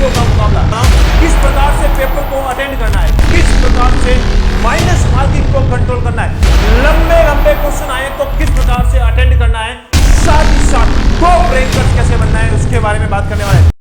Zero का मुकाबला। किस प्रकार से पेपर को अटेंड करना है, किस प्रकार से माइनस मार्किंग को कंट्रोल करना है, लंबे लंबे क्वेश्चन आए तो किस प्रकार से अटेंड करना है, साथ ही साथ टॉप रैंकर्स कैसे बनना है उसके बारे में बात करने वाले हैं।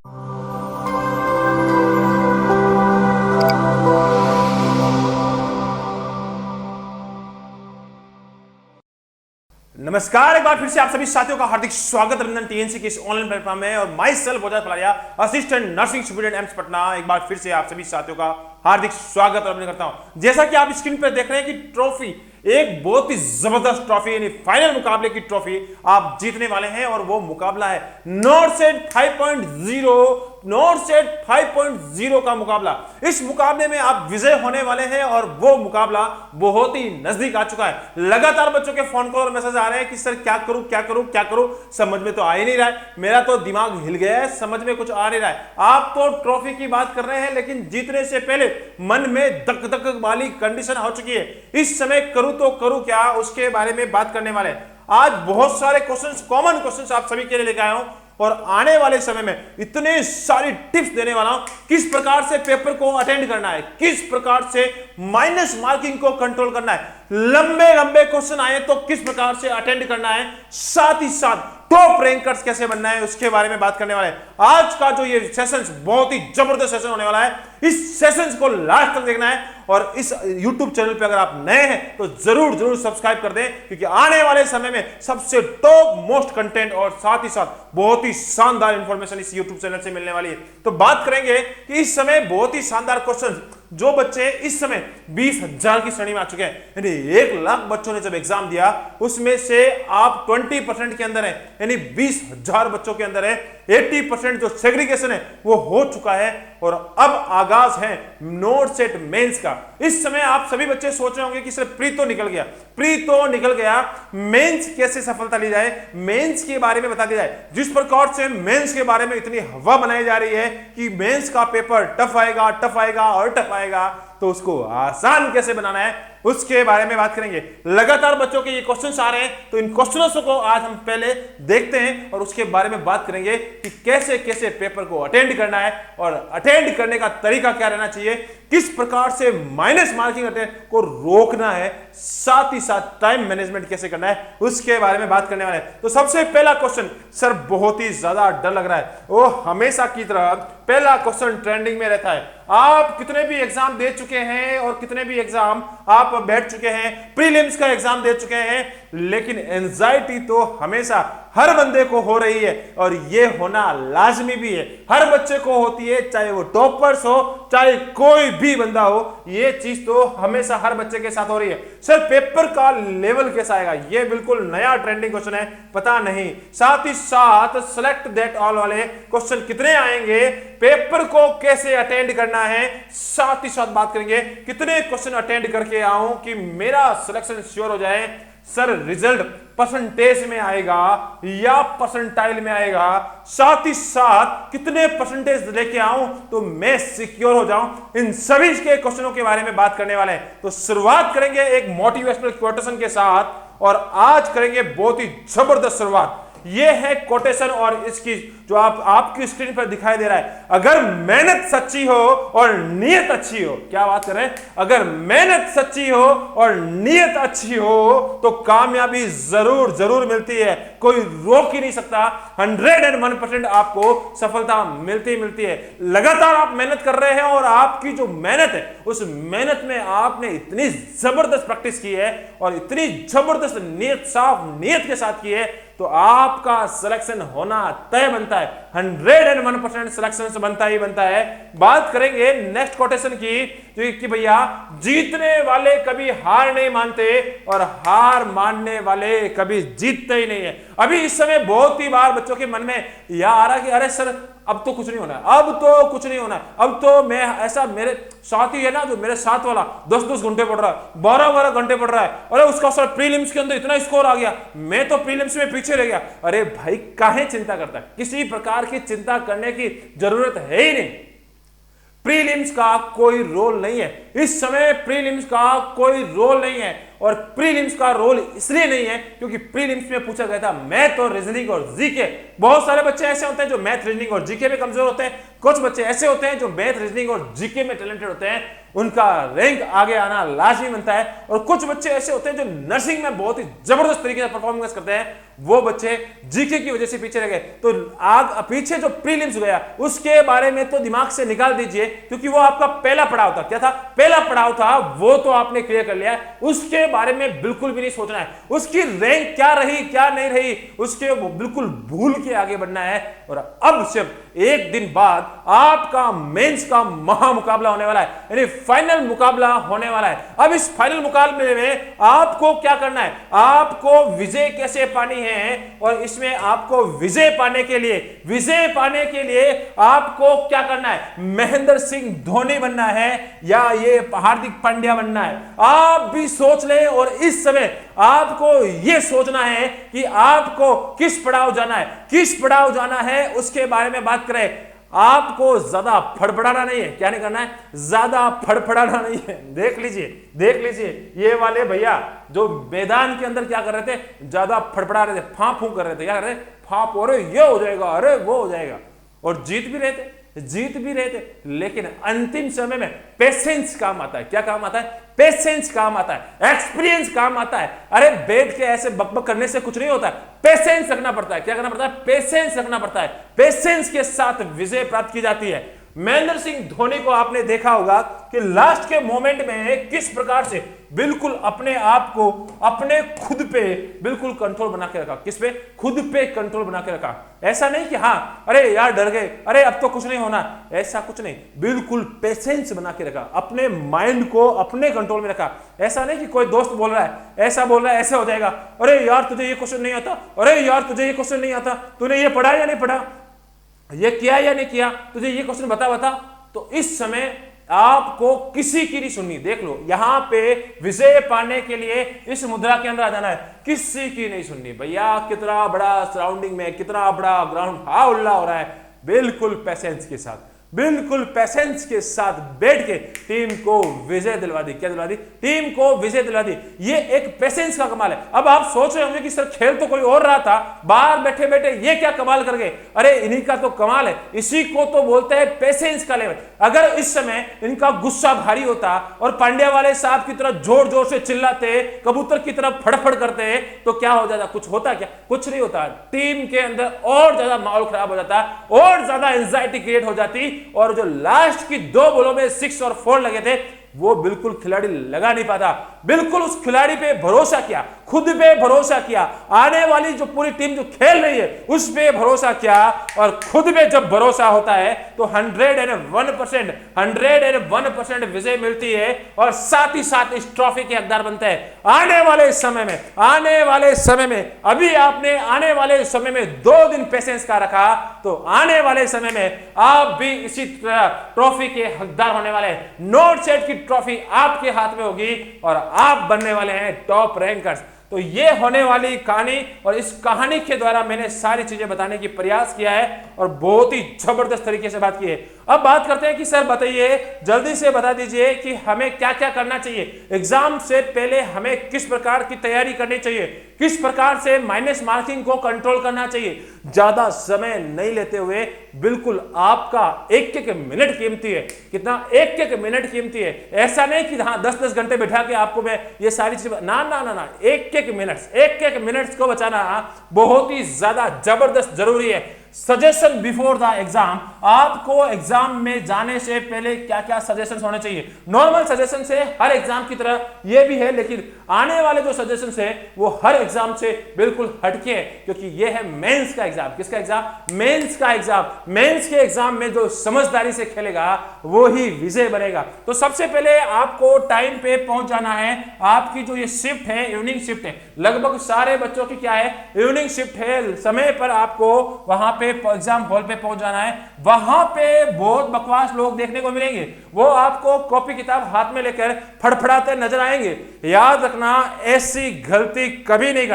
नमस्कार, एक बार फिर से आप सभी साथियों का हार्दिक स्वागत रंजन टीएनसी के इस ऑनलाइन प्लेटफॉर्म में और myself Boja Phalaria, assistant nursing student AIIMS Patna. एक बार फिर से आप सभी साथियों का हार्दिक स्वागत और अभिनंदन करता हूं। जैसा कि आप स्क्रीन पर देख रहे हैं कि ट्रॉफी, एक बहुत ही जबरदस्त ट्रॉफी यानी फाइनल मुकाबले की ट्रॉफी आप जीतने वाले हैं और वो मुकाबला है नॉर्सेट 5.0 नॉर्सेट 5.0 का मुकाबला। इस मुकाबले में आप विजय होने वाले हैं और वो मुकाबला बहुत ही नजदीक आ चुका है। लगातार बच्चों के फोन कॉल और मैसेज आ रहे हैं कि सर क्या करूं क्या करूं क्या करूं, समझ में तो आ ही नहीं रहा है, मेरा तो दिमाग हिल गया है, समझ में कुछ आ नहीं रहा है। आप तो ट्रॉफी की बात कर रहे हैं लेकिन जीतने से पहले मन में धक धक वाली कंडीशन हो चुकी है। इस समय करूं तो करूं क्या, उसके बारे में बात करने वाले हैं। आज बहुत सारे क्वेश्चंस, कॉमन क्वेश्चंस आप सभी के लिए लेकर आया हूं और आने वाले समय में इतने सारी टिप्स देने वाला हूं किस प्रकार से पेपर को अटेंड करना है, किस प्रकार से माइनस मार्किंग को कंट्रोल करना है, लंबे लंबे क्वेश्चन आए तो किस प्रकार से अटेंड करना है, साथ ही साथ टॉप रैंकर्स कैसे बनना है उसके बारे में बात करने वाले हैं। आज का जो ये सेशंस बहुत ही जबरदस्त सेशन होने वाला है। इस सेशंस को लास्ट तक देखना है और इस YouTube चैनल पे अगर आप नए हैं तो जरूर जरूर सब्सक्राइब कर दें, क्योंकि आने वाले समय में सबसे टॉप मोस्ट कंटेंट और साथ ही साथ बहुत ही शानदार इंफॉर्मेशन इस YouTube चैनल से मिलने वाली है। तो बात करेंगे कि इस समय बहुत ही शानदार क्वेश्चन जो बच्चे इस समय 20,000 की श्रेणी में आ चुके हैं, यानी 1 लाख बच्चों ने जब एग्जाम दिया उसमें से आप 20% के अंदर है, यानी 20,000 बच्चों के अंदर है 80% जो सेग्रीगेशन है वो हो चुका है और अब आगाज है नॉर्सेट मेंस का। इस समय आप सभी बच्चे सोच रहे होंगे कि सर प्री तो निकल गया, प्री तो निकल गया, मेंस कैसे सफलता ली जाए, मेंस के बारे में बता दिया जाए। जिस प्रकार से मेंस के बारे में इतनी हवा बनाई जा रही है कि मेंस का पेपर टफ आएगा, टफ आएगा और टफ आएगा, तो उसको आसान कैसे बनाना है उसके बारे में बात करेंगे। लगातार बच्चों के ये क्वेश्चंस आ रहे हैं तो इन क्वेश्चंस को आज हम पहले देखते हैं और उसके बारे में बात करेंगे कि कैसे कैसे पेपर को अटेंड करना है और अटेंड करने का तरीका क्या रहना चाहिए, किस प्रकार से माइनस मार्किंग अटेंड को रोकना है, साथ ही साथ टाइम मैनेजमेंट कैसे करना है उसके बारे में बात करने वाले हैं। तो सबसे पहला क्वेश्चन, सर बहुत ही ज्यादा डर लग रहा है, वो हमेशा की तरह पहला क्वेश्चन ट्रेंडिंग में रहता है। आप कितने भी एग्जाम दे चुके हैं और कितने भी एग्जाम आप बैठ चुके हैं, प्रीलिम्स का एग्जाम दे चुके हैं, लेकिन एंजाइटी तो हमेशा हर बंदे को हो रही है और ये होना लाजमी भी है। हर बच्चे को होती है, चाहे वो टॉपर्स हो चाहे कोई भी बंदा हो, ये चीज तो हमेशा हर बच्चे के साथ हो रही है। सर पेपर का लेवल कैसा आएगा, ये बिल्कुल नया ट्रेंडिंग क्वेश्चन है, पता नहीं। साथ ही साथ सेलेक्ट दैट ऑल वाले क्वेश्चन कितने आएंगे, पेपर को कैसे अटेंड करना है, साथ ही साथ बात करेंगे कितने क्वेश्चन अटेंड करके आऊं कि मेरा सिलेक्शन श्योर हो जाए। सर रिजल्ट परसेंटेज में आएगा या परसेंटाइल में आएगा, साथ ही साथ कितने परसेंटेज लेके आऊं तो मैं सिक्योर हो जाऊं, इन सभी के क्वेश्चनों के बारे में बात करने वाले हैं। तो शुरुआत करेंगे एक मोटिवेशनल कोटेशन के साथ और आज करेंगे बहुत ही जबरदस्त शुरुआत। ये है कोटेशन और इसकी जो आपकी स्क्रीन पर दिखाई दे रहा है, अगर मेहनत सच्ची हो और नीयत अच्छी हो, क्या बात कर रहे हैं, अगर मेहनत सच्ची हो और नीयत अच्छी हो तो कामयाबी जरूर जरूर मिलती है, कोई रोक ही नहीं सकता। 101% आपको सफलता मिलती मिलती है। लगातार आप मेहनत कर रहे हैं और आपकी जो मेहनत है उस मेहनत में आपने इतनी जबरदस्त प्रैक्टिस की है और इतनी जबरदस्त नीयत, साफ नीयत के साथ की है तो आपका सिलेक्शन होना तय बनता है। 101% सिलेक्शन बनता ही बनता है। बात करेंगे नेक्स्ट कोटेशन की, जो कि भैया जीतने वाले कभी हार नहीं मानते और हार मानने वाले कभी जीतते ही नहीं है। अभी इस समय बहुत ही बार बच्चों के मन में यह आ रहा कि अरे सर अब तो कुछ नहीं होना है, अब तो कुछ नहीं होना है, अब तो मैं ऐसा, मेरे साथी है ना जो मेरे साथ वाला 10-10 घंटे पढ़ रहा है, 12-12 घंटे पढ़ रहा है, अरे उसका सर प्रीलिम्स के अंदर इतना स्कोर आ गया, मैं तो प्रीलिम्स में पीछे रह गया। अरे भाई काहे चिंता करता है, किसी प्रकार की चिंता करने की जरूरत है ही नहीं। प्रीलिम्स का कोई रोल नहीं है इस समय, प्रीलिम्स का कोई रोल नहीं है और प्रीलिम्स का रोल इसलिए नहीं है क्योंकि प्रीलिम्स में पूछा गया था मैथ और रीजनिंग और जीके बहुत सारे बच्चे ऐसे होते हैं जो मैथ, रीजनिंग और जीके में कमजोर होते हैं, कुछ बच्चे ऐसे होते हैं जो मैथ, रीजनिंग और जीके में टैलेंटेड होते हैं, उनका रैंक आगे आना लाजमी बनता है। और कुछ बच्चे ऐसे होते हैं जो नर्सिंग में बहुत ही जबरदस्त तरीके से परफॉर्मेंस करते हैं, वो बच्चे जीके की वजह से पीछे रह गए। तो पीछे जो प्रीलिम्स गया उसके बारे में तो दिमाग से निकाल दीजिए, क्योंकि वो आपका पहला पड़ाव था। क्या था? पहला पड़ाव था, वो तो आपने क्लियर कर लिया है, उसके बारे में बिल्कुल भी नहीं सोचना है। उसकी रैंक क्या रही क्या नहीं रही उसके बिल्कुल भूल के आगे बढ़ना है। और अब सिर्फ एक दिन बाद आपका मेंस का महा मुकाबला होने वाला है, यानी फाइनल मुकाबला होने वाला है। अब इस फाइनल मुकाबले में आपको क्या करना है? आपको विजय कैसे पानी है, और इसमें आपको विजय पाने के लिए आपको क्या करना है? महेंद्र सिंह धोनी बनना है या ये हार्दिक पांड्या बनना है? आप भी सोच लें। और इस समय आपको यह सोचना है कि आपको किस पड़ाव जाना है उसके बारे में बात करें। आपको ज्यादा फड़फड़ाना नहीं है। क्या नहीं करना है? ज्यादा फड़फड़ाना नहीं है। देख लीजिए ये वाले भैया जो मैदान के अंदर क्या कर रहे थे? ज्यादा फड़फड़ा रहे थे, फां फूं कर रहे थे। क्या कर रहे थे? फां, अरे ये हो जाएगा, अरे वो हो जाएगा, और जीत भी रहे थे। लेकिन अंतिम समय में पेशेंस काम आता है। क्या काम आता है? पेशेंस काम आता है, एक्सपीरियंस काम आता है। अरे बैठ के ऐसे बकबक करने से कुछ नहीं होता है, पेशेंस रखना पड़ता है। क्या करना पड़ता है? पेशेंस रखना पड़ता है। पेशेंस के साथ विजय प्राप्त की जाती है। महेंद्र सिंह धोनी को आपने देखा होगा कि लास्ट के मोमेंट में किस प्रकार से बिल्कुल अपने आप को अपने खुद पे बिल्कुल कंट्रोल बना के रखा। किस पे? खुद पे कंट्रोल बना के रखा। ऐसा नहीं कि हाँ अरे यार डर गए, अरे अब तो कुछ नहीं होना, ऐसा कुछ नहीं। बिल्कुल पेशेंस बना के रखा, अपने माइंड को अपने कंट्रोल में रखा। ऐसा नहीं कि कोई दोस्त बोल रहा है, ऐसा बोल रहा है, ऐसा हो जाएगा, अरे यार तुझे ये क्वेश्चन नहीं आता, अरे यार तुझे ये क्वेश्चन नहीं आता, तूने ये पढ़ा या नहीं पढ़ा, ये किया या नहीं किया, तुझे ये क्वेश्चन बता। तो इस समय आपको किसी की नहीं सुननी। देख लो, यहां पे विजय पाने के लिए इस मुद्रा के अंदर आ जाना है, किसी की नहीं सुननी। भैया कितना बड़ा सराउंडिंग में, कितना बड़ा ग्राउंड हाउल्ला हो रहा है, बिल्कुल पेशेंस के साथ बैठ के टीम को विजय दिलवा दी। क्या दिलवा दी? टीम को विजय दिलवा दी। ये एक पेशेंस का कमाल है। अब आप सोच रहे होंगे कि सर खेल तो कोई और रहा था, बाहर बैठे बैठे ये क्या कमाल कर गए। अरे इन्हीं का तो कमाल है, इसी को तो बोलते हैं पेशेंस का लेवल। अगर इस समय इनका गुस्सा भारी होता और पांड्या वाले साहब की तरह जोर जोर से चिल्लाते, कबूतर की तरह फड़फड़ करते, तो क्या हो जाता? कुछ होता क्या? कुछ नहीं होता। टीम के अंदर और ज्यादा माहौल खराब हो जाता, और ज्यादा एंजाइटी क्रिएट हो जाती, और जो लास्ट की 2 बॉलों में 6 और 4 लगे थे वो बिल्कुल खिलाड़ी लगा नहीं पाता। बिल्कुल उस खिलाड़ी पे भरोसा किया, खुद पे भरोसा किया, आने वाली जो पूरी टीम जो खेल रही है उस पे भरोसा किया। और खुद पे जब भरोसा होता है तो 101% विजय मिलती है, और साथ ही साथ इस ट्रॉफी के हकदार बनते हैं। आने वाले समय में अभी आपने आने वाले समय में 2 दिन पेशेंस का रखा, तो आने वाले समय में आप भी इसी तरह ट्रॉफी के हकदार होने वाले हैं। नोट सेट की ट्रॉफी आपके हाथ में होगी और आप बनने वाले हैं टॉप रैंकर्स। तो ये होने वाली कहानी, और इस कहानी के द्वारा मैंने सारी चीजें बताने की प्रयास किया है और बहुत ही जबरदस्त तरीके से बात की है। अब बात करते हैं कि सर बताइए, जल्दी से बता दीजिए कि हमें क्या क्या करना चाहिए एग्जाम से पहले, हमें किस प्रकार की तैयारी करनी चाहिए, किस प्रकार से माइनस मार्किंग को कंट्रोल करना चाहिए। ज्यादा समय नहीं लेते हुए, बिल्कुल आपका एक एक मिनट कीमती है। कितना? एक एक मिनट कीमती है। ऐसा नहीं कि हाँ 10-10 घंटे बैठा के आपको मैं ये सारी चीजें, ना, एक एक मिनट्स को बचाना बहुत ही ज्यादा जबरदस्त जरूरी है। सजेशन बिफोर द एग्जाम, आपको एग्जाम में जाने से पहले क्या क्या सजेशन होने चाहिए। नॉर्मल सजेशन से हर एग्जाम की तरह ये भी है, लेकिन आने वाले जो सजेशन है वो हर एग्जाम से बिल्कुल हटके है, क्योंकि ये है मेंस का एग्जाम। किसका एग्जाम? मेंस का एग्जाम। मेंस के एग्जाम में जो समझदारी से खेलेगा वो ही विजय बनेगा। तो सबसे पहले आपको टाइम पे पहुंच जाना है। आपकी जो ये शिफ्ट है, इवनिंग शिफ्ट है, लगभग सारे बच्चों की क्या है? इवनिंग शिफ्ट है। समय पर आपको वहां पे एग्जाम हॉल पे पहुंच जाना है। वहां पे बहुत बकवास लोग देखने को मिलेंगे, वो आपको कॉपी किताब हाथ में लेकर फड़फड़ाते नजर आएंगे। याद रखना, ऐसी गलती कभी नहीं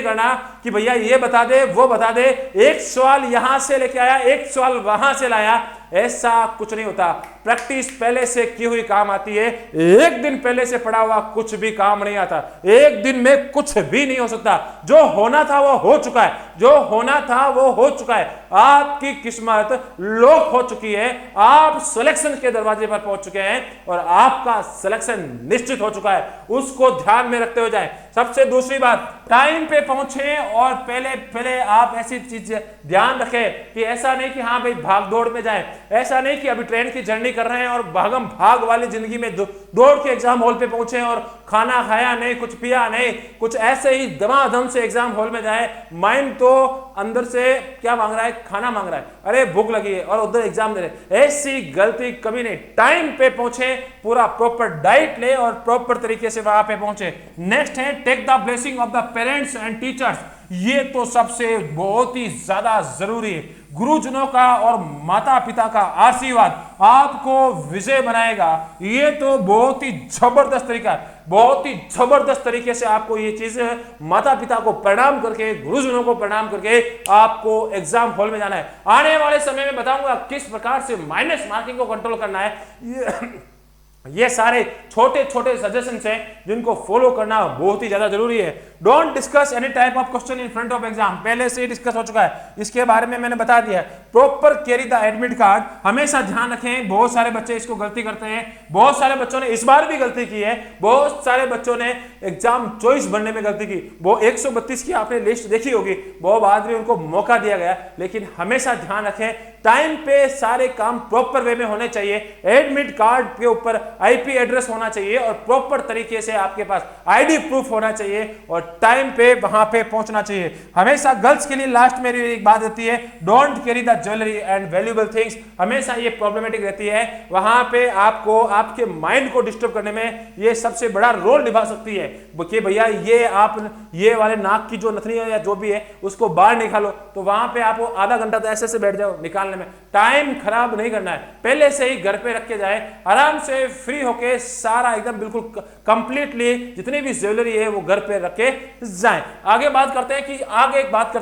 करना, कि भैया ये बता दे वो बता दे, एक सवाल यहां से लेके आया एक सवाल वहां से लाया, ऐसा कुछ नहीं होता। प्रैक्टिस पहले से की हुई काम आती है, एक दिन पहले से पढ़ा हुआ कुछ भी काम नहीं आता। एक दिन में कुछ भी नहीं हो सकता। जो होना था वो हो चुका है, जो होना था वो हो चुका है। आपकी किस्मत लॉक हो चुकी है, आप सिलेक्शन के दरवाजे पर पहुंच चुके हैं और आपका सिलेक्शन निश्चित हो चुका है। उसको ध्यान में रखते हुए जाएं। सबसे दूसरी बात, टाइम पे पहुंचे और पहले आप ऐसी चीज ध्यान रखें कि ऐसा नहीं कि हाँ भाई भाग दौड़ में जाएं, ऐसा नहीं कि अभी ट्रेन की जर्नी कर रहे हैं और भागम भाग वाली जिंदगी में दौड़ के एग्जाम हॉल पे पहुंचे और खाना खाया नहीं, कुछ पिया नहीं, कुछ ऐसे ही दमादम से एग्जाम हॉल में जाए। माइंड तो अंदर से क्या मांग रहा है, खाना मांग रहा है, अरे भूख लगी है, और उधर एग्जाम दे रहे। ऐसी गलती कभी नहीं। टाइम पे पहुंचे, पूरा प्रॉपर डाइट ले और प्रॉपर तरीके से वहां पे पहुंचे। नेक्स्ट है take the blessing of the parents and teachers. ये तो सबसे बहुत ही ज्यादा जरूरी है। गुरुजनों का और माता पिता का आशीर्वाद आपको विजय बनाएगा। ये तो बहुत ही जबरदस्त तरीका है, बहुत ही जबरदस्त तरीके से आपको ये चीज माता पिता को प्रणाम करके, गुरुजनों को प्रणाम करके आपको एग्जाम हॉल में जाना है। आने वाले समय में बताऊंगा किस प्रकार से माइनस मार्किंग को कंट्रोल करना है। ये सारे छोटे छोटे सजेशंस हैं जिनको फॉलो करना बहुत ही ज्यादा जरूरी है। Don't discuss any type of question in front of exam, पहले से ही डिस्कस हो चुका है, इसके बारे में मैंने बता दिया है। Proper carry the admit card, हमेशा ध्यान रखें। बहुत सारे बच्चे इसको गलती करते हैं, बहुत सारे बच्चों ने इस बार भी गलती की है, बहुत सारे बच्चों ने एग्जाम चॉइस बनने में गलती की। वो 132 की आपने लिस्ट देखी होगी, बहुत बाद में उनको मौका दिया गया, लेकिन हमेशा ध्यान रखें टाइम पे सारे काम प्रॉपर वे में होने चाहिए। एडमिट कार्ड के ऊपर आईपी एड्रेस होना चाहिए और प्रॉपर तरीके से आपके पास आईडी प्रूफ होना चाहिए और टाइम पे वहां पे पहुंचना चाहिए। हमेशा गर्ल्स के लिए लास्ट मेरी एक बात रहती है, don't carry the jewellery and valuable things. हमेशा ये प्रॉब्लमेटिक रहती है, वहां पे आपको आपके माइंड को डिस्टर्ब करने में ये सबसे बड़ा रोल निभा सकती है कि भैया ये आप ये वाले नाक की जो नथनी है या जो भी है उसको बाहर निकालो, तो वहां पे आप आधा घंटा तो ऐसे बैठ जाओ निकालने में। टाइम खराब नहीं करना है, पहले से ही घर पे रख के जाए, आराम से फ्री होके सारा एकदम बिल्कुल कंप्लीटली जितनी भी ज्वेलरी है वो घर पे रख के जाए। आगे बात करते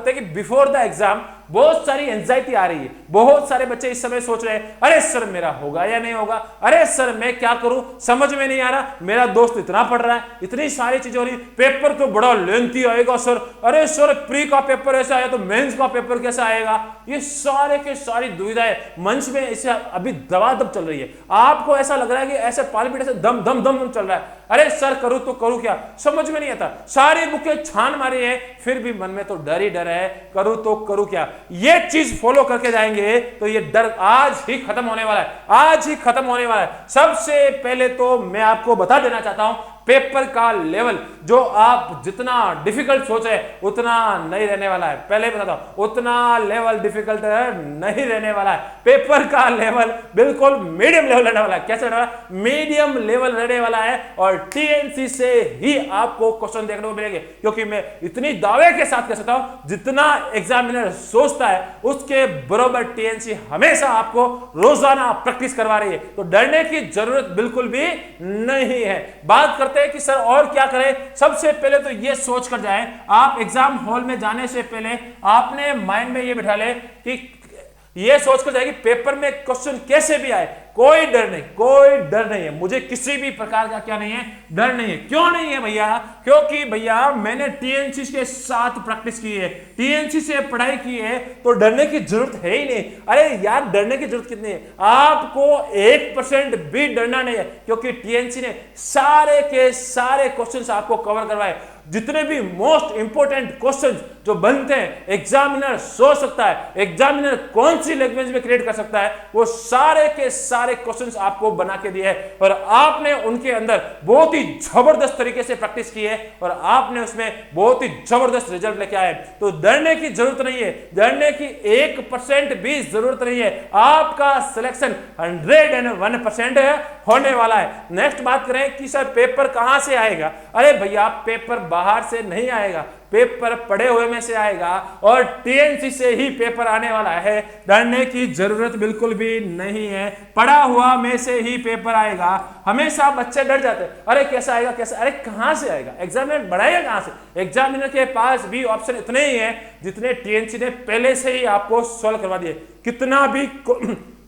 हैं कि बिफोर द एग्जाम बहुत सारी एंजाइटी आ रही है। बहुत सारे बच्चे इस समय सोच रहे हैं, अरे सर मेरा होगा या नहीं होगा, अरे सर मैं क्या करूं, समझ में नहीं आ रहा, मेरा दोस्त इतना पढ़ रहा है, इतनी सारी चीजें हो रही, पेपर तो बड़ा लेंथी आएगा सर, अरे सर प्री का पेपर ऐसा आया तो मेंस का पेपर कैसा आएगा। ये सारे के सारी दुविधाएं मंच में इसे अभी दबादब चल रही है। आपको ऐसा लग रहा है कि ऐसे पालपीट से दम दम दम चल रहा है, अरे सर करूं तो करूं क्या, समझ में नहीं आता। सारी बुकें छान मारी है, फिर भी मन में तो डर ही डर है, करूं तो करूं क्या। ये चीज फॉलो करके जाएंगे तो ये डर आज ही खत्म होने वाला है, आज ही खत्म होने वाला है। सबसे पहले तो मैं आपको बता देना चाहता हूं, पेपर का लेवल जो आप जितना डिफिकल्ट सोचे उतना नहीं रहने वाला है। पहले बताता हूं, उतना लेवल डिफिकल्ट नहीं रहने वाला है। पेपर का लेवल बिल्कुल मीडियम लेवल रहने वाला है। कैसे रहने वाला है? मीडियम लेवल रहने वाला है और टीएनसी से ही आपको क्वेश्चन देखने को मिलेंगे, क्योंकि मैं इतनी दावे के साथ कह सकता हूं जितना एग्जामिनर सोचता है उसके बराबर टीएनसी हमेशा आपको रोजाना प्रैक्टिस करवा रही है, तो डरने की जरूरत बिल्कुल भी नहीं है। बात करते हैं कि सर और क्या करें। सबसे पहले तो ये सोच कर जाएं, आप एग्जाम हॉल में जाने से पहले आपने माइंड में ये बिठा ले कि ये सोचकर जाए कि पेपर में क्वेश्चन कैसे भी आए, कोई डर नहीं, कोई डर नहीं है मुझे, किसी भी प्रकार का क्या नहीं है, डर नहीं है। क्यों नहीं है भैया? क्योंकि भैया मैंने टीएनसी के साथ प्रैक्टिस की है, टीएनसी से पढ़ाई की है, तो डरने की जरूरत है ही नहीं। अरे यार डरने की जरूरत कितनी है, आपको 1% भी डरना नहीं है, क्योंकि टीएनसी ने सारे के सारे क्वेश्चंस आपको कवर करवाए। जितने भी मोस्ट इंपोर्टेंट क्वेश्चंस जो बनते हैं, एग्जामिनर सोच सकता है, एग्जामिनर कौन सी लैंग्वेज में क्रिएट कर सकता है, वो सारे के सारे क्वेश्चंस आपको बना के दिए हैं और आपने उनके अंदर बहुत ही जबरदस्त तरीके से प्रैक्टिस की है और आपने उसमें बहुत ही जबरदस्त रिजल्ट लेके आए। तो डरने की जरूरत नहीं है, डरने की 1% भी जरूरत नहीं है। आपका सिलेक्शन 101% होने वाला है। नेक्स्ट बात करें कि सर पेपर कहां से आएगा। अरे भैया पेपर बाहर से नहीं आएगा, पेपर पढ़े हुए में से आएगा और टीएनसी से ही पेपर आने वाला है। डरने की जरूरत बिल्कुल भी नहीं है, पढ़ा हुआ में से ही पेपर आएगा। हमेशा बच्चे डर जाते हैं, अरे कैसा आएगा कैसा, अरे कहां से आएगा, एग्जामिनर बढ़ाएगा कहां से। एग्जामिनर के पास भी ऑप्शन इतने ही है जितने टीएनसी ने पहले से ही आपको सॉल्व करवा दिए।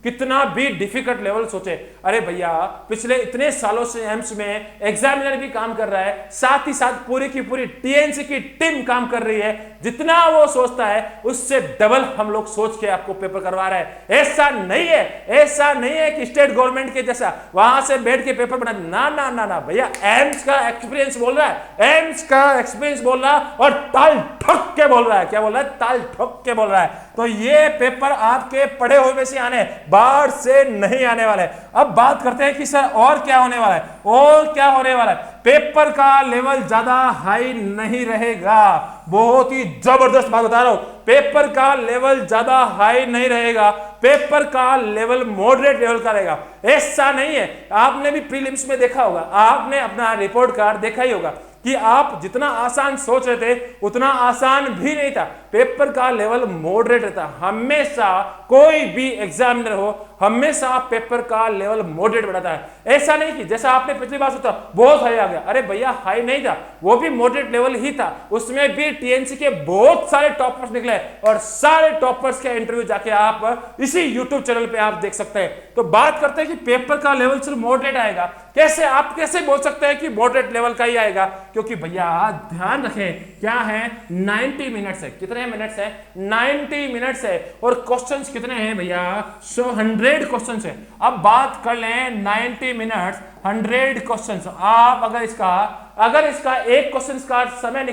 कितना भी डिफिकल्ट लेवल सोचे, अरे भैया पिछले इतने सालों से एम्स में एग्जामिनर भी काम कर रहा है, साथ ही साथ पूरी की पूरी टीएनसी की टीम काम कर रही है। जितना वो सोचता है उससे डबल हम लोग सोच के आपको पेपर करवा रहे हैं। ऐसा नहीं है कि स्टेट गवर्नमेंट के जैसा वहां से बैठ के पेपर बना, ना ना ना ना भैया, एम्स का एक्सपीरियंस बोल रहा है, एम्स का एक्सपीरियंस बोल रहा है और ताल ठोक के बोल रहा है। क्या बोल रहा है? ताल ठोक के बोल रहा है। तो ये पेपर आपके पढ़े हुए में से आने, बाहर से नहीं आने वाले। अब बात करते हैं कि सर और क्या होने वाला है, और क्या होने वाला है। पेपर का लेवल ज्यादा हाई नहीं रहेगा, बहुत ही जबरदस्त बात बता रहा हूं। पेपर का लेवल ज्यादा हाई नहीं रहेगा, पेपर का लेवल मॉडरेट लेवल का रहेगा। ऐसा नहीं है, आपने भी प्रीलिम्स में देखा होगा, आपने अपना रिपोर्ट कार्ड देखा ही होगा कि आप जितना आसान सोच रहे थे उतना आसान भी नहीं था। पेपर का लेवल मॉडरेट रहता, हमेशा कोई भी एग्जामिनर हो हमेशा पेपर का लेवल मॉडरेट बढ़ाता है। ऐसा नहीं कि जैसा आपने पिछली बार सोचा बहुत हाई आ गया, अरे भैया हाई नहीं था, वो भी मॉडरेट लेवल ही था। उसमें भी टीएनसी के बहुत सारे टॉपर्स निकले और सारे टॉपर्स के इंटरव्यू जाके आप इसी यूट्यूब चैनल पे आप देख सकते हैं। तो बात करते हैं कि पेपर का लेवल सिर्फ मॉडरेट आएगा, कैसे आप कैसे बोल सकते हैं कि मॉडरेट लेवल का ही आएगा, क्योंकि भैया ध्यान रखें क्या है, 90 मिनट्स है। कितने मिनट्स है? 90 मिनट्स है। और क्वेश्चंस कितने हैं भैया? 100 क्वेश्चंस है। अब बात कर लें 90 मिनट्स 100 क्वेश्चंस। आप अगर इसका एक क्वेश्चन का समय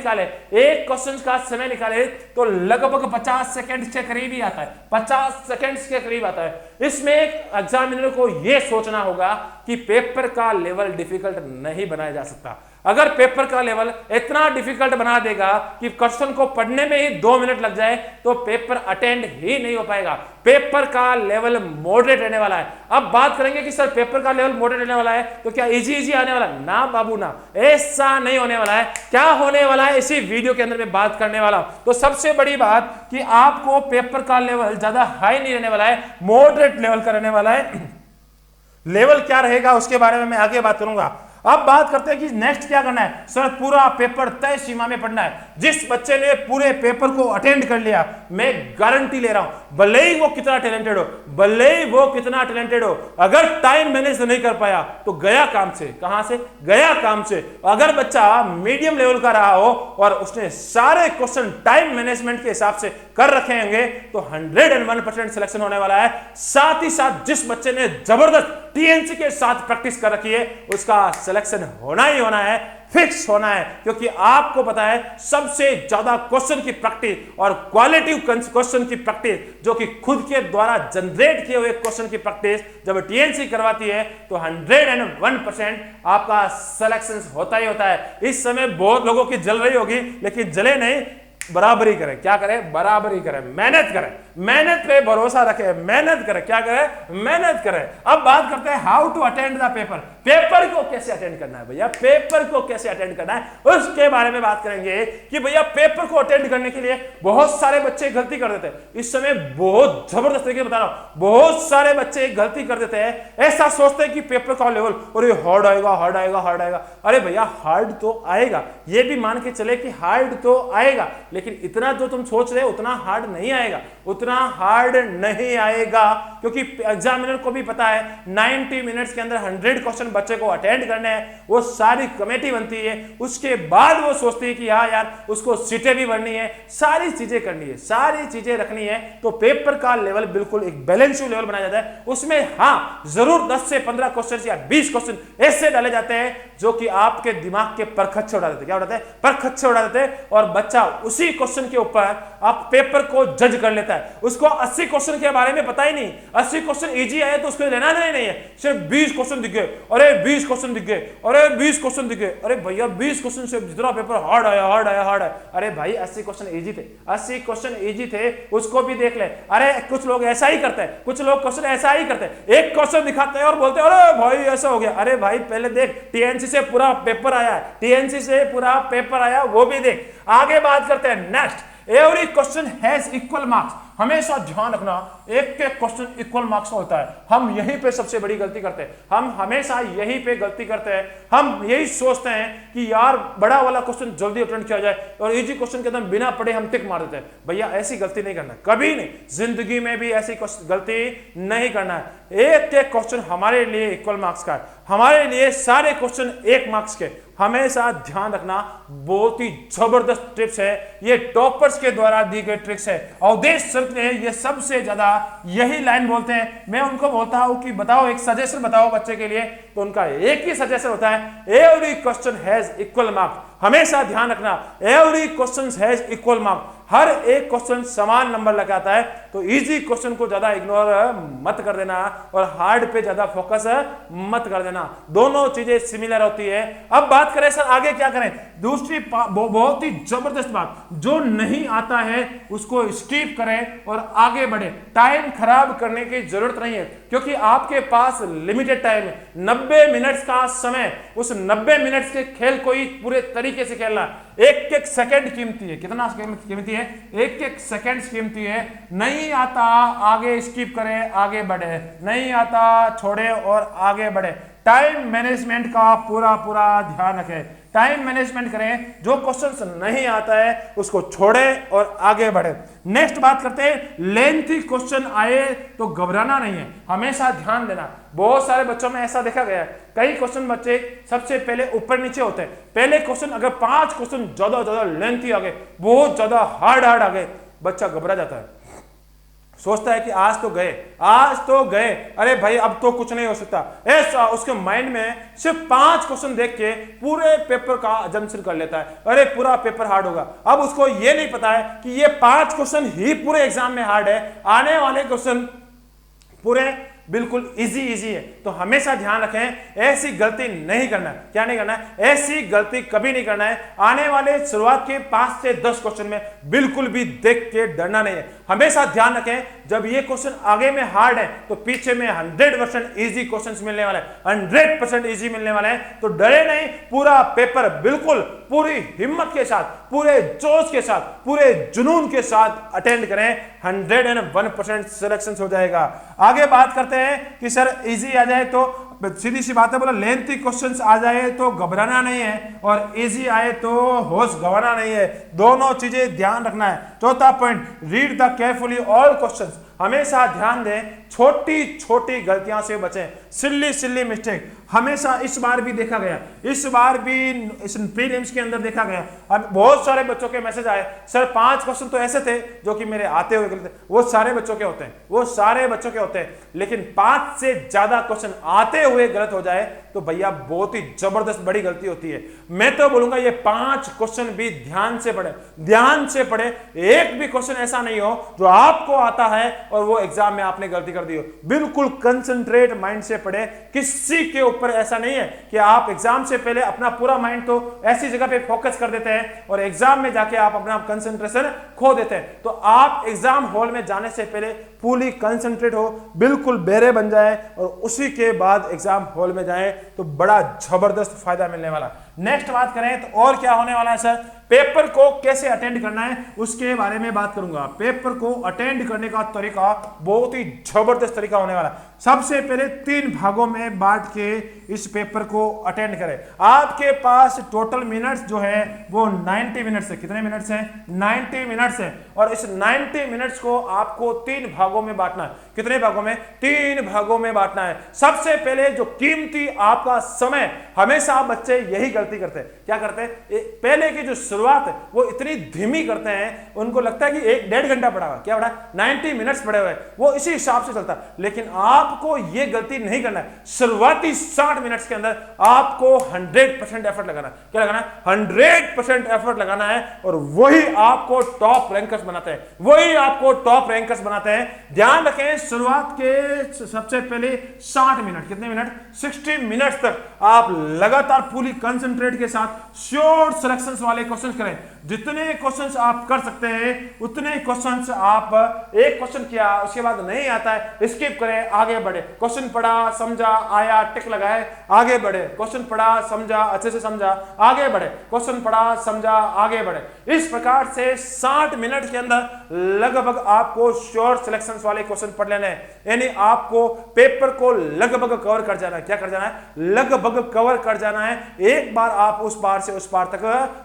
निकाले, तो लगभग 50 सेकंड के करीब ही आता है, 50 सेकंड के करीब आता है। इसमें एक एग्जामिनर को यह सोचना होगा कि पेपर का लेवल डिफिकल्ट नहीं बनाया जा सकता। अगर पेपर का लेवल इतना डिफिकल्ट बना देगा कि क्वेश्चन को पढ़ने में ही 2 मिनट लग जाए तो पेपर अटेंड ही नहीं हो पाएगा। पेपर का लेवल मॉडरेट रहने वाला है। अब बात करेंगे कि सर पेपर का लेवल मॉडरेट रहने वाला है तो क्या इजी आने वाला है? ना बाबू ना, ऐसा नहीं होने वाला है। क्या होने वाला है इसी वीडियो के अंदर मैं बात करने वाला हूं। तो सबसे बड़ी बात कि आपको पेपर का लेवल ज्यादा हाई नहीं रहने वाला है, मॉडरेट लेवल का रहने वाला है। लेवल क्या रहेगा उसके बारे में मैं आगे बात करूंगा। अब बात करते हैं कि नेक्स्ट क्या करना है। सर पूरा पेपर तय सीमा में पढ़ना है। जिस बच्चे ने पूरे पेपर को अटेंड कर लिया, मैं गारंटी ले रहा हूं, भले ही वो कितना टैलेंटेड हो, अगर टाइम मैनेज नहीं कर पाया तो गया काम से। कहां से? गया काम से। अगर बच्चा मीडियम लेवल का रहा हो और उसने सारे क्वेश्चन टाइम मैनेजमेंट के हिसाब से कर रखे होंगे तो 101% सिलेक्शन होने वाला है। साथ ही साथ जिस बच्चे ने जबरदस्त टीएनसी के साथ प्रैक्टिस कर रखी है उसका सिलेक्शन होना ही होना है, फिक्स होना है। क्योंकि आपको पता है सबसे ज्यादा क्वेश्चन की प्रैक्टिस और क्वालिटी क्वेश्चन की प्रैक्टिस जो कि खुद के द्वारा जनरेट किए हुए क्वेश्चन की प्रैक्टिस जब टीएनसी करवाती है तो 101% आपका सिलेक्शन होता ही होता है। इस समय बहुत लोगों की जल रही होगी, लेकिन जले नहीं, बराबरी करें। क्या करें? बराबरी करें, मेहनत करें, मेहनत पे भरोसा रखें, मेहनत करें। क्या करें? मेहनत करें। अब बात करते हैं how to attend the paper. Paper को कैसे अटेंड करना है भैया, पेपर को कैसे अटेंड करना है उसके बारे में बात करेंगे कि भैया पेपर को अटेंड करने के लिए बहुत सारे बच्चे गलती कर देते हैं। इस समय बहुत जबरदस्त तरीके बता रहा हूं, बहुत सारे बच्चे गलती कर देते हैं। ऐसा सोचते हैं कि पेपर का लेवल अरे हार्ड आएगा। अरे भैया हार्ड तो आएगा, ये भी मान के चले कि हार्ड तो आएगा, लेकिन इतना जो तुम सोच रहे हो उतना हार्ड नहीं आएगा, क्योंकि एग्जामिनर को भी पता है 90 मिनट्स के अंदर 100 क्वेश्चन बच्चे को अटेंड करने हैं। वो सारी कमेटी बनती है, उसके बाद वो सोचती है कि हाँ यार उसको सीटें भी भरनी है, सारी चीजें करनी है, सारी चीजें रखनी है। तो पेपर का लेवल बिल्कुल एक बैलेंस लेवल बनाया जाता है। उसमें हाँ जरूर 10 से 15 क्वेश्चन या 20 क्वेश्चन ऐसे डाले जाते हैं जो कि आपके दिमाग के परखच्चे उड़ा देते। क्या उड़ाते हैं? परखच्चे उड़ा देते हैं। और बच्चा उसी क्वेश्चन के ऊपर आप पेपर को जज कर लेता है। उसको 80 क्वेश्चन के बारे में पता ही नहीं, 80 क्वेश्चन इजी आए तो उसको लेना नहीं है, सिर्फ 20 क्वेश्चन दिख गए, अरे 20 क्वेश्चन दिख गए, अरे 20 क्वेश्चन दिख गए, अरे भैया 20 क्वेश्चन से जितना पेपर हार्ड आया हार्ड आया हार्ड आया, अरे भाई 80 क्वेश्चन इजी थे, 80 क्वेश्चन इजी थे, उसको भी देख ले। अरे कुछ लोग ऐसा ही करते हैं, कुछ लोग क्वेश्चन ऐसा ही करते हैं, एक क्वेश्चन दिखाते हैं और बोलते हैं अरे भाई ऐसा हो गया। अरे भाई पहले देख टीएनसी से पूरा पेपर आया है, टीएनसी से पूरा पेपर आया वो भी देख। आगे बात करते हैं next, every question has equal marks. हमेशा ध्यान रखना एक एक क्वेश्चन इक्वल मार्क्स का होता है। हम यहीं पे सबसे बड़ी गलती करते हैं, हम हमेशा यहीं पे गलती करते हैं। हम यही सोचते हैं कि यार बड़ा वाला क्वेश्चन जल्दी अटेंड किया जाए और इजी क्वेश्चन के अंदर बिना पढ़े हम टिक मार देते हैं। भैया ऐसी गलती नहीं करना, कभी नहीं, जिंदगी में भी ऐसी गलती नहीं करना है। एक एक क्वेश्चन हमारे लिए इक्वल मार्क्स का है, हमारे लिए सारे क्वेश्चन 1 मार्क्स के। हमेशा ध्यान रखना, बहुत ही जबरदस्त टिप्स है ये, टॉपर्स के द्वारा दी गई ट्रिक्स है। अवधेश सर ने ये सबसे ज्यादा यही लाइन बोलते हैं। मैं उनको बोलता हूं कि बताओ एक सजेशन बताओ बच्चे के लिए, तो उनका एक ही सजेशन होता है, every question has equal marks. हमेशा ध्यान रखना, every question has equal marks. हर एक क्वेश्चन समान नंबर लगाता है, तो इजी क्वेश्चन को ज्यादा इग्नोर मत कर देना और हार्ड पे ज्यादा फोकस मत कर देना, दोनों चीजें सिमिलर होती है। अब बात करें सर आगे क्या करें, दूसरी बहुत ही जबरदस्त बात, जो नहीं आता है उसको स्किप करें और आगे बढ़े। टाइम खराब करने की जरूरत नहीं है, क्योंकि आपके पास लिमिटेड टाइम है, 90 मिनट्स का समय। उस 90 मिनट्स के खेल को ही पूरे तरीके से खेलना। एक एक सेकंड कीमती है, कितना कीमती है, एक एक सेकंड कीमती है। नहीं आता आगे स्किप करें, आगे बढ़े, नहीं आता छोड़े और आगे बढ़े। टाइम मैनेजमेंट का पूरा पूरा ध्यान रखें, टाइम मैनेजमेंट करें, जो क्वेश्चन नहीं आता है उसको छोड़ें और आगे बढ़े। नेक्स्ट बात करते हैं, लेंथी क्वेश्चन आए तो घबराना नहीं है, हमेशा ध्यान देना। बहुत सारे बच्चों में ऐसा देखा गया है, कई क्वेश्चन बच्चे सबसे पहले ऊपर नीचे होते हैं। पहले क्वेश्चन अगर 5 क्वेश्चन ज्यादा लेंथी आ गए, बहुत ज्यादा हार्ड आ गए, बच्चा घबरा जाता है, सोचता है कि आज तो गए, अरे भाई अब तो कुछ नहीं हो सकता। ऐसा उसके माइंड में सिर्फ 5 क्वेश्चन देख के पूरे पेपर का अजम्पशन कर लेता है, अरे पूरा पेपर हार्ड होगा। अब उसको ये नहीं पता है कि ये 5 क्वेश्चन ही पूरे एग्जाम में हार्ड है, आने वाले क्वेश्चन पूरे बिल्कुल इजी है। तो हमेशा ध्यान रखें, ऐसी गलती नहीं करना है। क्या नहीं करना है? ऐसी गलती कभी नहीं करना है। आने वाले शुरुआत के 5 से 10 क्वेश्चन में बिल्कुल भी देख के डरना नहीं है। हमेशा ध्यान रखें, जब ये क्वेश्चन आगे में हार्ड है तो पीछे में 100% इजी क्वेश्चंस मिलने वाले हैं, 100% इजी मिलने वाले हैं। तो डरे नहीं, पूरा पेपर बिल्कुल पूरी हिम्मत के साथ, पूरे जोश के साथ, पूरे जुनून के साथ अटेंड करें, 101% सिलेक्शन हो जाएगा। आगे बात करते हैं कि सर इजी आ जाए तो सीधी सी बात है, बोला लेंथी क्वेश्चंस आ जाए तो घबराना नहीं है और इजी आए तो होश गंवाना नहीं है, दोनों चीजें ध्यान रखना है। चौथा point, read the carefully all questions. हमेशा ध्यान दें, छोटी छोटी गलतियां से बचें, सिल्ली मिस्टेक। हमेशा इस बार भी देखा गया, इस बार भी इस प्रीलिम्स के अंदर देखा गया, अब बहुत सारे बच्चों के मैसेज आए, सर 5 क्वेश्चन तो ऐसे थे जो कि मेरे आते हुए गलत थे। वो सारे बच्चों के होते हैं, वो सारे बच्चों के होते हैं, लेकिन 5 से ज्यादा क्वेश्चन आते हुए गलत हो जाए तो भैया बहुत ही जबरदस्त बड़ी गलती होती है। मैं तो बोलूंगा ये 5 क्वेश्चन भी ध्यान से पढ़े, ध्यान से पढ़े। एक भी क्वेश्चन ऐसा नहीं हो जो आपको आता है और वो एग्जाम में आपने गलती कर दी हो। बिल्कुल कंसंट्रेट माइंड से पढ़े। किसी के ऊपर ऐसा नहीं है कि आप एग्जाम से पहले अपना पूरा माइंड तो ऐसी जगह पे फोकस कर देते हैं और एग्जाम में जाके आप अपना कंसंट्रेशन खो देते हैं। तो आप एग्जाम हॉल में जाने से पहले फुली कंसंट्रेट हो, बिल्कुल बेरे बन जाए और उसी के बाद एग्जाम हॉल में जाए तो बड़ा जबरदस्त फायदा मिलने वाला। नेक्स्ट बात करें तो और क्या होने वाला है सर, पेपर को कैसे अटेंड करना है उसके बारे में बात करूंगा। पेपर को अटेंड करने का तरीका बहुत ही जबरदस्त तरीका होने वाला। सबसे पहले 3 भागों में बांट के इस पेपर को अटेंड करें। आपके पास टोटल मिनट्स जो है वो 90 मिनट्स है। कितने मिनट्स हैं? 90 मिनट्स है। और इस 90 मिनट्स को आपको 3 भागों भागों में बांटना है। कितने भागों में? 3 भागों में बांटना है। सबसे पहले जो कीमती आपका समय, हमेशा बच्चे यही गलती करते हैं। क्या करते हैं? पहले की जो शुरुआत है वो इतनी धीमी करते हैं, उनको लगता है कि 1-1.5 घंटा पड़ा हुआ, क्या पड़ा? 90 मिनट्स पड़े हुए, वो इसी हिसाब से चलता है। लेकिन आपको ये गलती नहीं करना है। शुरुआती 60 मिनट्स के अंदर आपको 100% एफर्ट लगाना है। क्या लगाना है? 100% एफर्ट लगाना है, और वही आपको टॉप रैंकर्स बनाते हैं, वही आपको टॉप रैंकर्स बनाते हैं। ध्यान रखें, शुरुआत के सबसे पहले 60 मिनट, कितने मिनट? 60 मिनट्स तक आप लगातार पूरी कंसंट्रेट के साथ श्योर सिलेक्शंस वाले क्वेश्चंस करें। जितने क्वेश्चंस आप कर सकते हैं उतने क्वेश्चंस आप, एक क्वेश्चन किया उसके बाद नहीं आता है, स्किप करें, आगे बढ़े। क्वेश्चन पढ़ा, समझा, आया, टिक लगाए, आगे बढ़े। क्वेश्चन पढ़ा, समझा, अच्छे से समझा, आगे बढ़े। क्वेश्चन पढ़ा, समझा, आगे बढ़े। इस प्रकार से 60 मिनट के अंदर लगभग आपको श्योर सिलेक्शंस वाले क्वेश्चन पढ़ लेने हैं। यानी आपको पेपर को लगभग कवर कर जाना है। क्या कर जाना है? लगभग कवर कर जाना है। एक बार आप उस पार से उस पार तक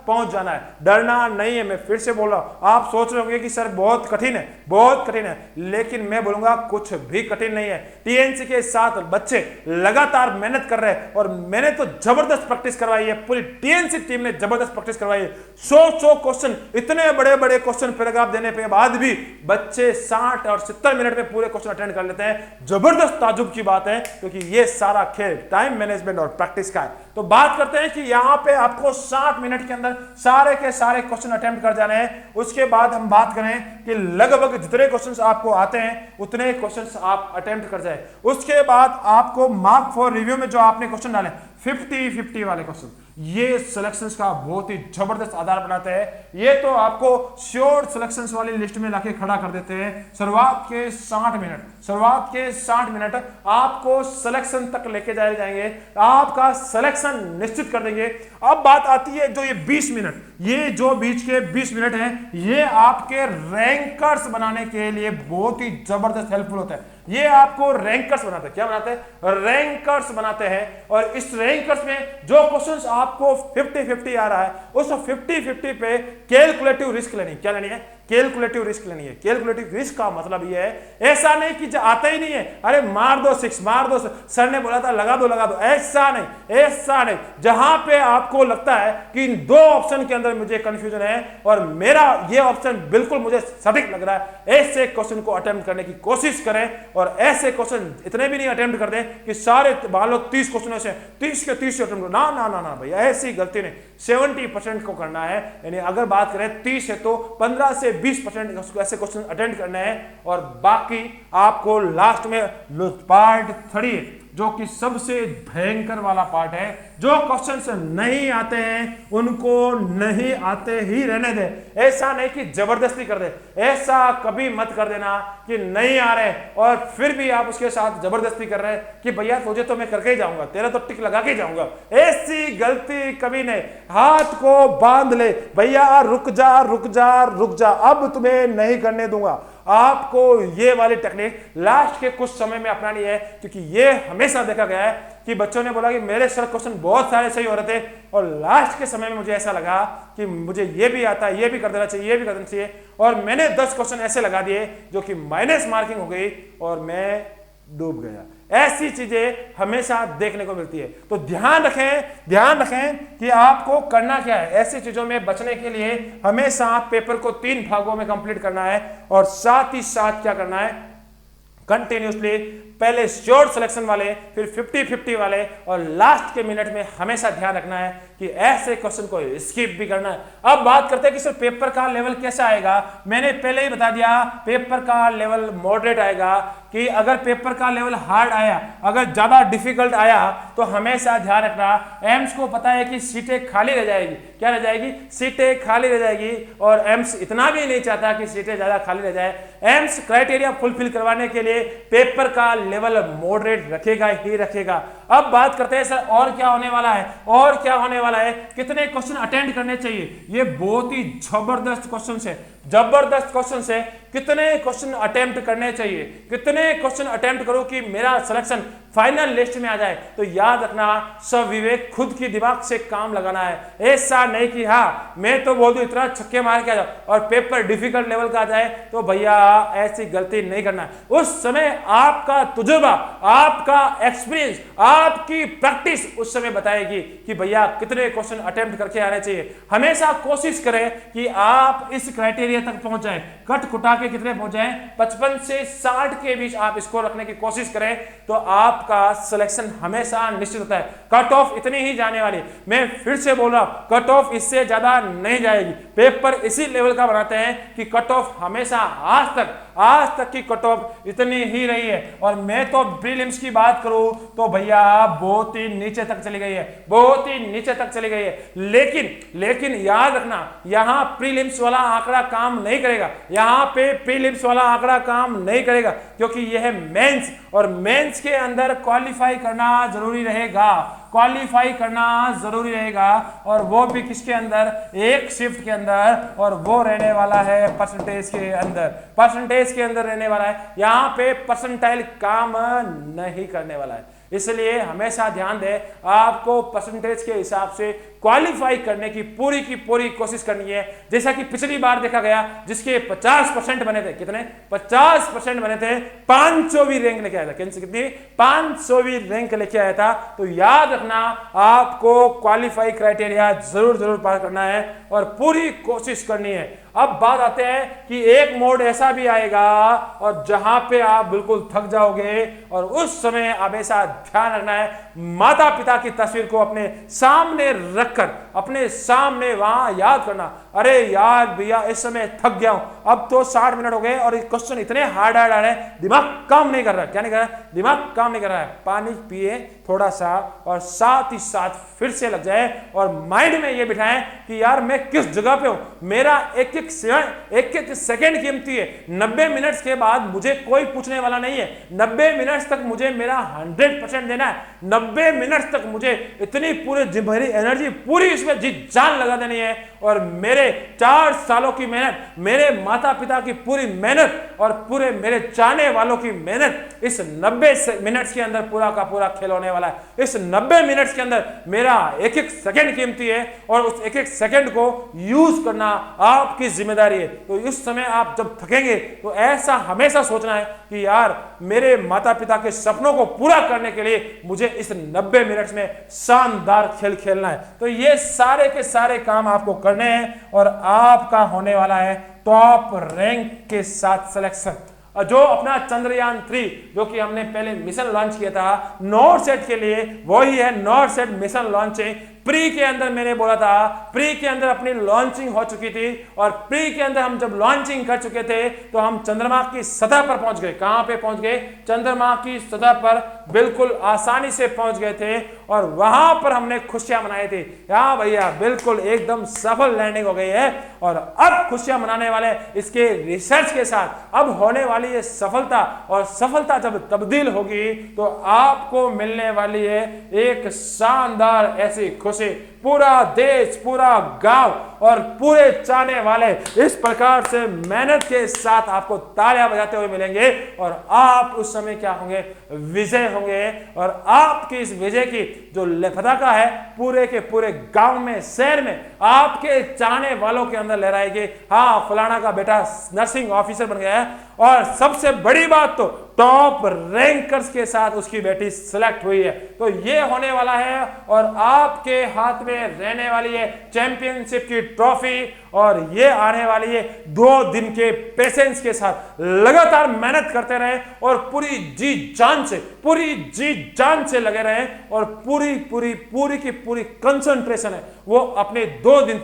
पहुंच जाना है, डरना नहीं है। मैं फिर से बोल रहा हूं, आप सोच रहे होंगे कि सर बहुत कठिन है, बहुत कठिन है, लेकिन मैं बोलूंगा कुछ भी कठिन नहीं है। टीएनसी के साथ बच्चे लगातार मेहनत कर रहे हैं, और मैंने तो जबरदस्त प्रैक्टिस करवाई है, पूरी टीएनसी टीम ने जबरदस्त प्रैक्टिस करवाई है। 100 क्वेश्चन, इतने बड़े बड़े क्वेश्चन पैराग्राफ देने के बाद भी बच्चे 60 और 70 मिनट में पूरे क्वेश्चन अटेंड कर लेते हैं। जबरदस्त ताजुब की बात है, क्योंकि ये सारा खेल टाइम मैनेजमेंट और प्रैक्टिस का है। तो बात करते हैं कि यहां पे आपको 60 मिनट के अंदर सारे के सारे क्वेश्चन अटेम्प्ट कर जाने हैं। उसके बाद हम बात करें कि लगभग जितने क्वेश्चंस आपको आते हैं उतने क्वेश्चंस आप अटेम्प्ट कर जाए। उसके बाद आपको मार्क फॉर रिव्यू में जो आपने क्वेश्चन डाले 50-50 वाले क्वेश्चन, ये सिलेक्शंस का बहुत ही जबरदस्त आधार बनाते हैं। ये तो आपको श्योर सिलेक्शंस वाली लिस्ट में लाके खड़ा कर देते हैं। शुरुआत के 60 मिनट आपको सिलेक्शन तक लेके जाएंगे, आपका सिलेक्शन निश्चित कर देंगे। अब बात आती है जो ये 20 मिनट, ये जो बीच के 20 मिनट हैं, ये आपके रैंकर्स बनाने के लिए बहुत ही जबरदस्त हेल्पफुल होता है। ये आपको रैंकर्स बनाते हैं। क्या बनाते हैं? रैंकर्स बनाते हैं। और इस रैंकर्स में जो क्वेश्चंस आपको 50-50 आ रहा है, उस 50-50 पे कैलकुलेटिव रिस्क लेनी। क्या लेनी है? कैलकुलेटिव रिस्क लेनी है। कैलकुलेटिव रिस्क का मतलब ये है, ऐसा नहीं कि आता ही नहीं है, अरे मार दो 6, मार दो, सर ने बोला था लगा दो, ऐसा नहीं, ऐसा नहीं। जहां पे आपको लगता है कि इन 2 ऑप्शन के अंदर मुझे कंफ्यूजन है और मेरा ये ऑप्शन बिल्कुल मुझे सटीक लग रहा है, ऐसे क्वेश्चन को अटेम्प्ट करने की कोशिश करें। और ऐसे क्वेश्चन इतने भी नहीं अटेम्प्ट कर दें कि सारे मान लो 30 क्वेश्चन से 30 के 30 अटेम्प्ट, ना ना ना ना भैया, ऐसी गलती नहीं। 70% को करना है। यानी अगर बात करें 30 है तो 15 से 20% ऐसे क्वेश्चन अटेंड करने हैं। और बाकी आपको लास्ट में पार्ट 3 जो कि सबसे भयंकर वाला पार्ट है, जो क्वेश्चंस नहीं आते हैं उनको नहीं आते ही रहने दे। ऐसा नहीं कि जबरदस्ती कर दे, ऐसा कभी मत कर देना कि नहीं आ रहे और फिर भी आप उसके साथ जबरदस्ती कर रहे हैं कि भैया तुझे तो मैं करके ही जाऊंगा, तेरा तो टिक लगा के जाऊंगा। ऐसी गलती कभी नहीं। हाथ को बांध ले, भैया रुक जा रुक जा रुक जा, अब तुम्हें नहीं करने दूंगा। आपको ये वाली टेक्निक लास्ट के कुछ समय में अपनानी है, क्योंकि ये हमेशा देखा गया है कि बच्चों ने बोला कि मेरे सर क्वेश्चन बहुत सारे सही हो रहे थे और लास्ट के समय में मुझे ऐसा लगा कि मुझे ये भी आता है, ये भी कर देना चाहिए, ये भी कर देना चाहिए, और मैंने 10 क्वेश्चन ऐसे लगा दिए जो कि माइनस मार्किंग हो गई और मैं डूब गया। ऐसी चीजें हमेशा देखने को मिलती है। तो ध्यान रखें कि आपको करना क्या है। ऐसी चीजों में बचने के लिए हमेशा पेपर को 3 भागों में कंप्लीट करना है और साथ ही साथ क्या करना है, कंटिन्यूसली पहले श्योर सिलेक्शन वाले, फिर 50-50 वाले, और लास्ट के मिनट में हमेशा ध्यान रखना है कि ऐसे क्वेश्चन को स्किप भी करना है। अब बात करते हैं कि सर पेपर का लेवल कैसा आएगा। मैंने पहले ही बता दिया, पेपर का लेवल मॉडरेट आएगा। कि अगर पेपर का लेवल हार्ड आया, अगर ज्यादा डिफिकल्ट आया, तो हमेशा ध्यान रखना, एम्स को पता है कि सीटें खाली रह जाएगी। क्या रह जाएगी? सीटें खाली रह जाएगी। और एम्स इतना भी नहीं चाहता कि सीटें ज्यादा खाली रह जाए। एम्स क्राइटेरिया फुलफिल करवाने के लिए पेपर का लेवल मॉडरेट रखेगा ही रखेगा। अब बात करते हैं सर और क्या होने वाला है, और क्या होने वाला है, कितने क्वेश्चन अटेंड करने चाहिए। ये बहुत ही जबरदस्त क्वेश्चन है। जबरदस्त क्वेश्चन है। कितने क्वेश्चन अटेम्प्ट करने चाहिए, कितने क्वेश्चन अटेम्प्ट करो कि मेरा सिलेक्शन फाइनल लिस्ट में आ जाए। तो याद रखना, सब विवेक खुद की दिमाग से काम लगाना है। ऐसा नहीं कि हाँ मैं तो बोल दूं इतना छक्के मार के आ जाओ और पेपर डिफिकल्ट लेवल का आ जाए, तो भैया ऐसी गलती नहीं करना है। उस समय आपका तजुर्बा, आपका एक्सपीरियंस, आपकी प्रैक्टिस उस समय बताएगी कि भैया कितने क्वेश्चन अटेम्प्ट करके आने चाहिए। हमेशा कोशिश करें कि आप इस क्राइटेरिया तक पहुंच जाए, कट कुटा के कितने पहुंच जाए, 55 से 60 के बीच आप स्कोर रखने की कोशिश करें, तो आपका सिलेक्शन हमेशा निश्चित होता है। कट ऑफ इतनी ही जाने वाली, मैं फिर से बोल रहा हूं, कट ऑफ इससे ज्यादा नहीं जाएगी। पेपर इसी लेवल का बनाते हैं कि कट ऑफ हमेशा आज तक की कट ऑफ इतनी ही रही है। और मैं तो प्रीलिम्स की बात करूं तो भैया बहुत ही नीचे तक चली गई है, बहुत ही नीचे तक चली गई है। लेकिन याद रखना, यहां प्रीलिम्स वाला आंकड़ा काम नहीं करेगा, यहां पे प्रीलिम्स वाला आंकड़ा काम नहीं करेगा, क्योंकि यह मेंस, और मेंस के अंदर क्वालिफाई करना जरूरी रहेगा, क्वालिफाई करना जरूरी रहेगा। और वो भी किसके अंदर, एक शिफ्ट के अंदर, और वो रहने वाला है परसेंटेज के अंदर, परसेंटेज के अंदर रहने वाला है। यहां पे परसेंटाइल काम नहीं करने वाला है। इसलिए हमेशा ध्यान दें, आपको परसेंटेज के हिसाब से क्वालिफाई करने की पूरी कोशिश करनी है। जैसा कि पिछली बार देखा गया, जिसके 50% बने थे, कितने 50% बने थे, 500वीं रैंक लेके आया था। कितनी 500वीं रैंक लेके आया था। तो याद रखना, आपको क्वालिफाई क्राइटेरिया जरूर पार करना है और पूरी कोशिश करनी है। अब बात आते हैं कि एक मोड ऐसा भी आएगा और जहां पे आप बिल्कुल थक जाओगे, और उस समय हमेशा ध्यान रखना है, माता पिता की तस्वीर को अपने सामने रखकर, अपने सामने वहां याद करना, अरे यार भैया इस समय थक गया हूं, अब तो 60 मिनट हो गए और क्वेश्चन इतने हार्ड आ रहे हैं, दिमाग काम नहीं कर रहा। क्या नहीं कर रहा है? दिमाग काम नहीं कर रहा है। पानी पिए थोड़ा सा, और साथ ही साथ फिर से लग जाए और माइंड में ये बिठाएं कि यार मैं किस जगह पे हूं, मेरा एक एक सेकंड कीमती है। 90 मिनट्स के बाद मुझे कोई पूछने वाला नहीं है। 90 मिनट्स तक मुझे मेरा 100% देना है। 90 मिनट्स तक मुझे इतनी मेरी एनर्जी पूरी इसमें जी जान लगा देनी है। और मेरे 4 सालों की मेहनत, मेरे माता पिता की पूरी मेहनत और पूरे मेरे चाहने वालों की मेहनत इस 90 मिनट्स के अंदर पूरा का पूरा खेल होने वाला है। इस 90 मिनट्स के अंदर मेरा एक एक सेकंड कीमती है और उस एक एक सेकंड को यूज करना आपकी जिम्मेदारी है। तो इस समय आप जब थकेंगे तो ऐसा हमेशा सोचना है कि यार मेरे माता पिता के सपनों को पूरा करने के लिए मुझे इस 90 मिनट्स में शानदार खेल खेलना है। तो ये सारे के सारे काम आपको करने हैं और आपका होने वाला है टॉप रैंक के साथ सिलेक्शन। जो अपना चंद्रयान 3 जो कि हमने पहले मिशन लॉन्च किया था नॉर्थ सेट के लिए, वही है north set mission launching. Pre के अंदर मैंने बोला था, प्री के अंदर अपनी लॉन्चिंग हो चुकी थी और प्री के अंदर हम जब लॉन्चिंग कर चुके थे तो हम चंद्रमा की सतह पर पहुंच गए। कहां पे पहुंच गए? चंद्रमा की सतह पर बिल्कुल आसानी से पहुंच गए थे और वहां पर हमने खुशियां मनाई थी। हाँ भैया, बिल्कुल एकदम सफल लैंडिंग हो गई है और अब खुशियां मनाने वाले इसके रिसर्च के साथ। अब होने वाली ये सफलता, और सफलता जब तब्दील होगी तो आपको मिलने वाली है एक शानदार ऐसी खुशी। पूरा देश, पूरा गांव और पूरे चाहने वाले इस प्रकार से मेहनत के साथ आपको तालियां बजाते हुए मिलेंगे और आप उस समय क्या होंगे? विजय होंगे। और आपकी इस विजय की जो पताका है पूरे के पूरे गांव में, शहर में आपके चाहने वालों के अंदर लहराएगी। हाँ, फलाना का बेटा नर्सिंग ऑफिसर बन गया है और सबसे बड़ी बात तो टॉप रैंकर्स के साथ उसकी बेटी सिलेक्ट हुई है। तो ये होने वाला है और आपके हाथ में रहने वाली है चैंपियनशिप की ट्रॉफी। और ये आने वाली है 2 दिन के पेशेंस के साथ, लगातार मेहनत करते रहे और पूरी जी जान से लगे रहे और पूरी की पूरी कंसंट्रेशन है वो अपने 2 दिन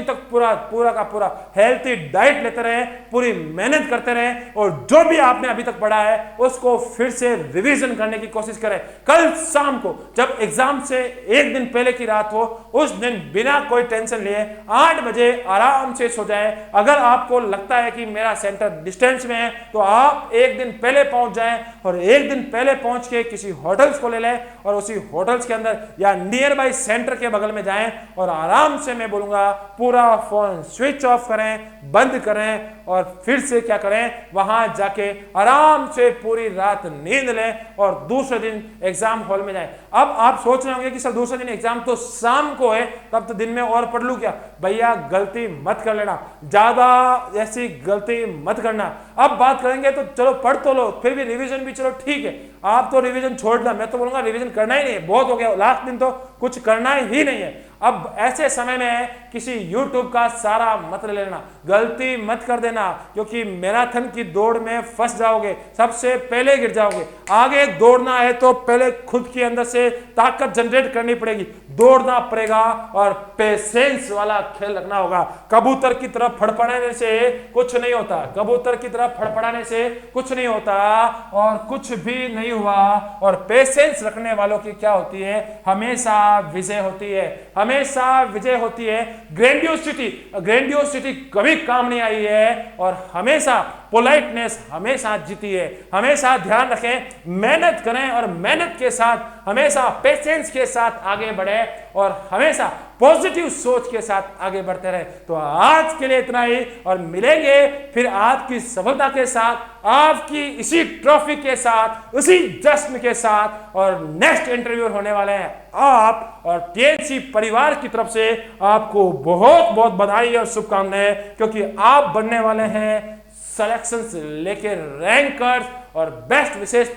तक पूरा का पूरा हेल्थी डाइट लेते रहे, पूरी मेहनत करते रहे और जो भी आपने अभी तक पढ़ा है उसको फिर से रिवीजन करने की कोशिश करें। कल शाम को जब एग्जाम से 1 दिन पहले की रात हो, उस दिन बिना कोई टेंशन लिए 8 बजे आराम से सो जाए। अगर आपको लगता है कि मेरा सेंटर डिस्टेंस में है तो आप 1 दिन पहले पहुंच जाएं और एक दिन पहले पहुंच के किसी होटल्स को ले लें और उसी होटल्स के अंदर या नियर बाई सेंटर के बगल में जाएं और आराम से, मैं बोलूंगा, पूरा फोन स्विच ऑफ करें, बंद करें और फिर से क्या करें, वहां जाके आराम से पूरी रात नींद लें और दूसरे दिन एग्जाम हॉल में जाएं। अब आप सोच रहे होंगे कि सर दूसरे दिन एग्जाम तो शाम को है, तब तो दिन में और पढ़ लूं क्या? भैया गलती मत कर लेना, ज्यादा ऐसी गलती मत करना। अब बात करेंगे तो चलो पढ़ तो लो, फिर भी रिवीजन भी चलो ठीक है, आप तो रिवीजन छोड़ना, मैं तो बोलूंगा रिवीजन करना ही नहीं है, बहुत हो गया, लास्ट दिन तो कुछ करना ही नहीं है। अब ऐसे समय में किसी YouTube का सारा मत ले लेना, गलती मत कर देना, क्योंकि मैराथन की दौड़ में फंस जाओगे, सबसे पहले गिर जाओगे। आगे दौड़ना है तो पहले खुद के अंदर से ताकत जनरेट करनी पड़ेगी, दौड़ना पड़ेगा और पेशेंस वाला खेल रखना होगा। कबूतर की तरफ फड़फड़ाने से कुछ नहीं होता, कबूतर की तरफ फड़फड़ाने से कुछ नहीं होता और कुछ भी नहीं हुआ। और पेशेंस रखने वालों की क्या होती है? हमेशा विजय होती है, हमेशा विजय होती है। ग्रैंडियोसिटी कभी काम नहीं आई है और हमेशा पोलाइटनेस हमेशा जीती है। हमेशा ध्यान रखें, मेहनत करें और मेहनत के साथ हमेशा पेशेंस के साथ आगे बढ़े और हमेशा पॉजिटिव सोच के साथ आगे बढ़ते रहे। तो आज के लिए इतना ही और मिलेंगे फिर आपकी सफलता के साथ, आपकी इसी ट्रॉफी के साथ, उसी जश्न के साथ। और नेक्स्ट इंटरव्यू होने वाले हैं आप, और टीएनसी परिवार की तरफ से आपको बहुत बहुत बधाई और शुभकामनाएं, क्योंकि आप बनने वाले हैं सिलेक्शंस लेके रैंकर्स। और बेस्ट विशेष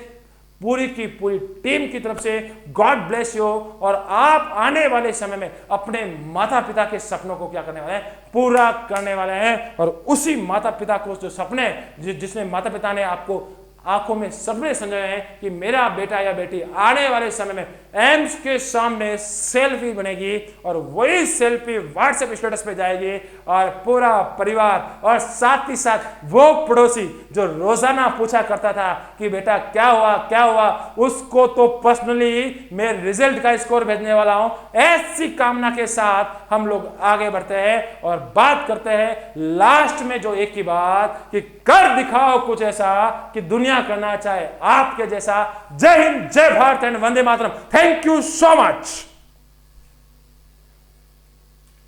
पूरी की पूरी टीम की तरफ से गॉड ब्लेस यू। और आप आने वाले समय में अपने माता पिता के सपनों को क्या करने वाले हैं? पूरा करने वाले हैं। और उसी माता पिता को जो सपने जिसने माता पिता ने आपको आंखों में सपने संजोए हैं कि मेरा बेटा या बेटी आने वाले समय में एम्स के सामने सेल्फी बनेगी और वही सेल्फी व्हाट्सएप स्टेटस पे जाएगी और पूरा परिवार और साथ ही साथ वो पड़ोसी जो रोजाना पूछा करता था कि बेटा क्या हुआ क्या हुआ, उसको तो पर्सनली मैं रिजल्ट का स्कोर भेजने वाला हूं। ऐसी कामना के साथ हम लोग आगे बढ़ते हैं और बात करते हैं लास्ट में जो एक ही बात कि कर दिखाओ कुछ ऐसा कि दुनिया करना चाहे आपके जैसा। जय हिंद, जय Bharat and Vande Mataram. Thank you so much.